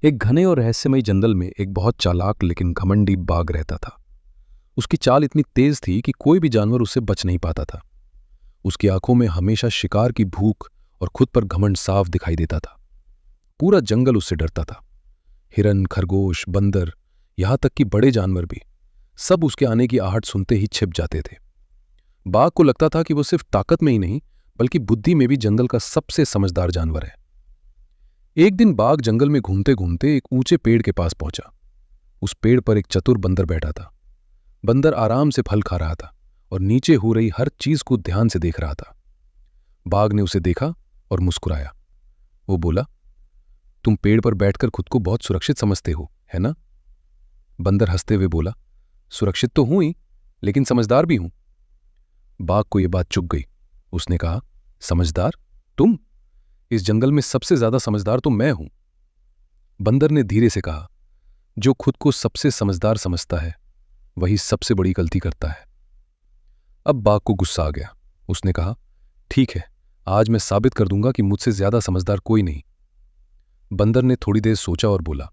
एक घने और रहस्यमयी जंगल में एक बहुत चालाक लेकिन घमंडी बाघ रहता था। उसकी चाल इतनी तेज थी कि कोई भी जानवर उससे बच नहीं पाता था। उसकी आंखों में हमेशा शिकार की भूख और खुद पर घमंड साफ दिखाई देता था। पूरा जंगल उससे डरता था। हिरन, खरगोश, बंदर, यहां तक कि बड़े जानवर भी सब उसके आने की आहट सुनते ही छिप जाते थे। बाघ को लगता था कि वो सिर्फ ताकत में ही नहीं बल्कि बुद्धि में भी जंगल का सबसे समझदार जानवर है। एक दिन बाघ जंगल में घूमते घूमते एक ऊंचे पेड़ के पास पहुंचा। उस पेड़ पर एक चतुर बंदर बैठा था। बंदर आराम से फल खा रहा था और नीचे हो रही हर चीज को ध्यान से देख रहा था। बाघ ने उसे देखा और मुस्कुराया। वो बोला, तुम पेड़ पर बैठकर खुद को बहुत सुरक्षित समझते हो, है ना? बंदर हंसते हुए बोला, सुरक्षित तो हूं ही, लेकिन समझदार भी हूं। बाघ को यह बात चुभ गई। उसने कहा, समझदार? तुम? इस जंगल में सबसे ज्यादा समझदार तो मैं हूं। बंदर ने धीरे से कहा, जो खुद को सबसे समझदार समझता है वही सबसे बड़ी गलती करता है। अब बाघ को गुस्सा आ गया। उसने कहा, ठीक है, आज मैं साबित कर दूंगा कि मुझसे ज्यादा समझदार कोई नहीं। बंदर ने थोड़ी देर सोचा और बोला,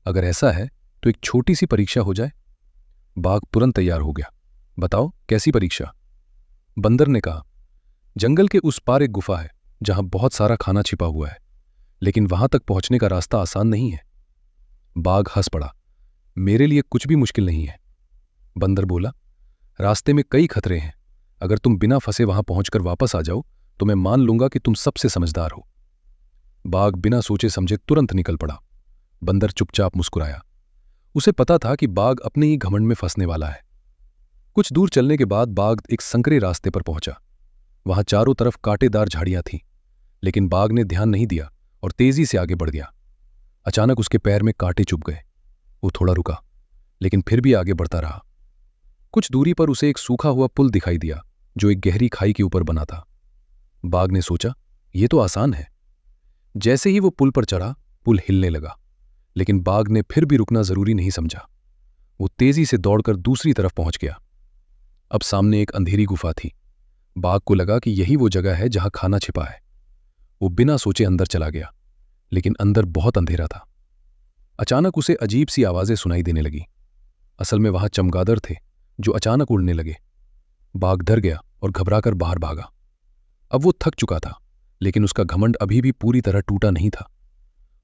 अगर ऐसा है तो एक छोटी सी परीक्षा हो जाए। बाघ तुरंत तैयार हो गया। बताओ, कैसी परीक्षा? बंदर ने कहा, जंगल के उस पार एक गुफा है जहां बहुत सारा खाना छिपा हुआ है, लेकिन वहां तक पहुंचने का रास्ता आसान नहीं है। बाघ हंस पड़ा, मेरे लिए कुछ भी मुश्किल नहीं है। बंदर बोला, रास्ते में कई खतरे हैं। अगर तुम बिना फंसे वहां पहुंचकर वापस आ जाओ तो मैं मान लूंगा कि तुम सबसे समझदार हो। बाघ बिना सोचे समझे तुरंत निकल पड़ा। बंदर चुपचाप मुस्कुराया। उसे पता था कि बाघ अपने ही घमंड में फंसने वाला है। कुछ दूर चलने के बाद बाघ एक संकरे रास्ते पर पहुंचा। वहां चारों तरफ कांटेदार झाड़ियां थीं, लेकिन बाघ ने ध्यान नहीं दिया और तेजी से आगे बढ़ गया। अचानक उसके पैर में कांटे चुभ गए। वो थोड़ा रुका, लेकिन फिर भी आगे बढ़ता रहा। कुछ दूरी पर उसे एक सूखा हुआ पुल दिखाई दिया जो एक गहरी खाई के ऊपर बना था। बाघ ने सोचा, ये तो आसान है। जैसे ही वो पुल पर चढ़ा, पुल हिलने लगा, लेकिन बाघ ने फिर भी रुकना जरूरी नहीं समझा। वो तेजी से दौड़कर दूसरी तरफ पहुंच गया। अब सामने एक अंधेरी गुफा थी। बाघ को लगा कि यही वो जगह है जहां खाना छिपा है। वो बिना सोचे अंदर चला गया, लेकिन अंदर बहुत अंधेरा था। अचानक उसे अजीब सी आवाजें सुनाई देने लगी। असल में वहां चमगादड़ थे जो अचानक उड़ने लगे। बाघ डर गया और घबराकर बाहर भागा। अब वो थक चुका था, लेकिन उसका घमंड अभी भी पूरी तरह टूटा नहीं था।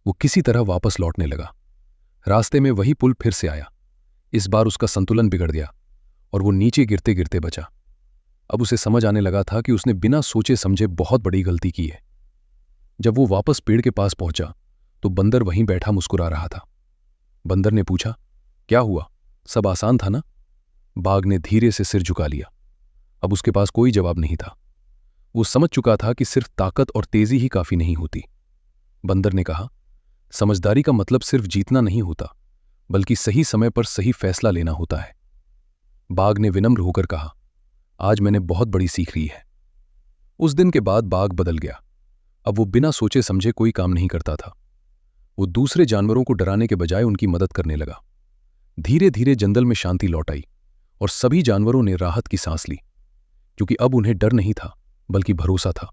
वो किसी तरह वापस लौटने लगा। रास्ते में वही पुल फिर से आया। इस बार उसका संतुलन बिगड़ गया और वो नीचे गिरते गिरते बचा। अब उसे समझ आने लगा था कि उसने बिना सोचे समझे बहुत बड़ी गलती की है। जब वो वापस पेड़ के पास पहुंचा तो बंदर वहीं बैठा मुस्कुरा रहा था। बंदर ने पूछा, क्या हुआ? सब आसान था ना? बाघ ने धीरे से सिर झुका लिया। अब उसके पास कोई जवाब नहीं था। वो समझ चुका था कि सिर्फ ताकत और तेजी ही काफी नहीं होती। बंदर ने कहा, समझदारी का मतलब सिर्फ जीतना नहीं होता, बल्कि सही समय पर सही फैसला लेना होता है। बाघ ने विनम्र होकर कहा, आज मैंने बहुत बड़ी सीख ली है। उस दिन के बाद बाघ बदल गया। अब वो बिना सोचे समझे कोई काम नहीं करता था। वो दूसरे जानवरों को डराने के बजाय उनकी मदद करने लगा। धीरे धीरे जंगल में शांति लौट आई और सभी जानवरों ने राहत की सांस ली, क्योंकि अब उन्हें डर नहीं था बल्कि भरोसा था।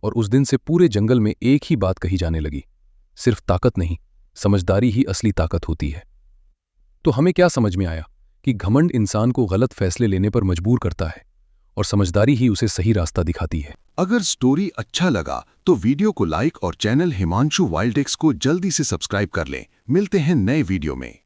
और उस दिन से पूरे जंगल में एक ही बात कही जाने लगी, सिर्फ ताकत नहीं, समझदारी ही असली ताकत होती है। तो हमें क्या समझ में आया कि घमंड इंसान को गलत फैसले लेने पर मजबूर करता है और समझदारी ही उसे सही रास्ता दिखाती है। अगर स्टोरी अच्छा लगा तो वीडियो को लाइक और चैनल हिमांशु वाइल्ड टेक्स को जल्दी से सब्सक्राइब कर लें। मिलते हैं नए वीडियो में।